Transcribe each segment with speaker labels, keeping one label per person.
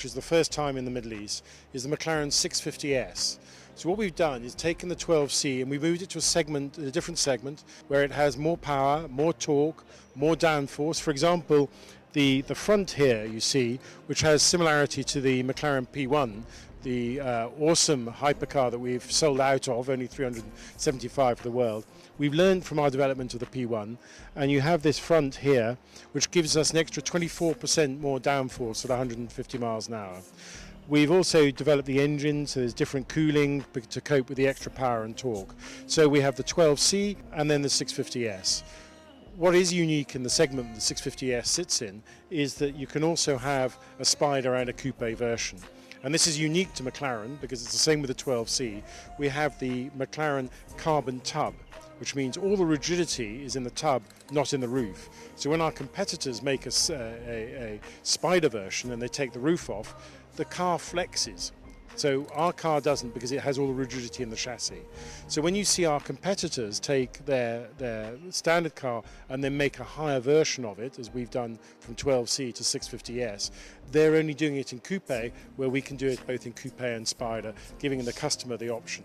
Speaker 1: which is the first time in the Middle East, is the McLaren 650S. So what we've done is taken the 12C and we moved it to a different segment, where it has more power, more torque, more downforce. For example, the front here you see, which has similarity to the McLaren P1, the awesome hypercar that we've sold out of, only 375 for the world. We've learned from our development of the P1, and you have this front here, which gives us an extra 24% more downforce at 150 miles an hour. We've also developed the engine, so there's different cooling to cope with the extra power and torque. So we have the 12C and then the 650S. What is unique in the segment the 650S sits in is that you can also have a Spider and a coupe version. And this is unique to McLaren because it's the same with the 12C. We have the McLaren carbon tub, which means all the rigidity is in the tub, not in the roof. So when our competitors make a Spider version and they take the roof off, the car flexes. So our car doesn't, because it has all the rigidity in the chassis. So when you see our competitors take their standard car and then make a higher version of it, as we've done from 12C to 650S, they're only doing it in coupe, where we can do it both in coupe and Spider, giving the customer the option.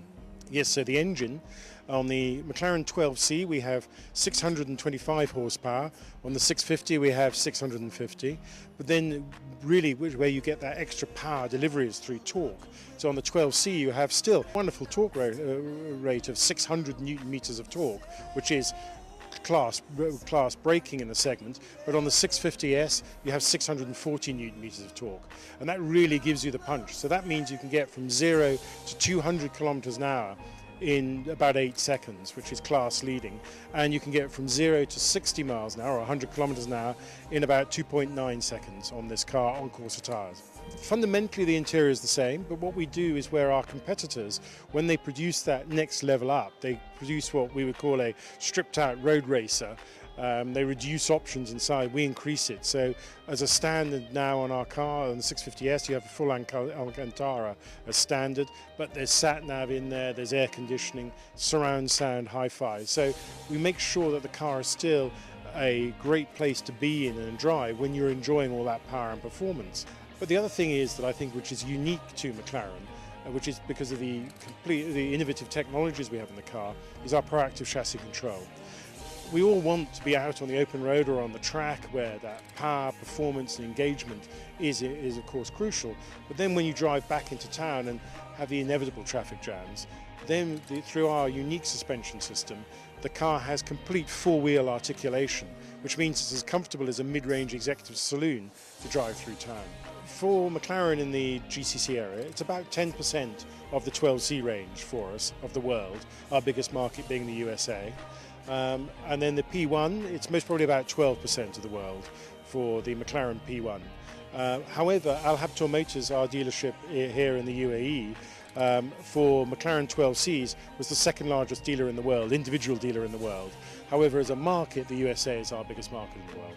Speaker 1: Yes, so the engine, on the McLaren 12C we have 625 horsepower, on the 650 we have 650, but then really where you get that extra power delivery is through torque. So on the 12C you have still a wonderful torque rate of 600 Newton meters of torque, which is class braking in the segment, but on the 650S you have 640 Newton meters of torque, and that really gives you the punch. So that means you can get from 0 to 200 kilometers an hour in about 8 seconds, which is class leading, and you can get from 0 to 60 miles an hour or 100 kilometers an hour in about 2.9 seconds on this car on Corsa tires. Fundamentally the interior is the same, but what we do is where our competitors, when they produce that next level up, they produce what we would call a stripped out road racer. They reduce options inside, we increase it. So as a standard now on our car, on the 650S, you have a full Alcantara as standard, but there's sat-nav in there, there's air conditioning, surround sound, hi-fi. So we make sure that the car is still a great place to be in and drive when you're enjoying all that power and performance. But the other thing is that I think which is unique to McLaren, which is because of the innovative technologies we have in the car, is our proactive chassis control. We all want to be out on the open road or on the track where that power, performance and engagement is of course crucial, but then when you drive back into town and have the inevitable traffic jams, then through our unique suspension system, the car has complete four-wheel articulation, which means it's as comfortable as a mid-range executive saloon to drive through town. For McLaren in the GCC area, it's about 10% of the 12C range for us of the world, our biggest market being the USA. And then the P1, it's most probably about 12% of the world for the McLaren P1. However, Al Habtoor Motors, our dealership here in the UAE, for McLaren 12Cs was the second largest dealer in the world, individual dealer in the world. However, as a market, the USA is our biggest market in the world.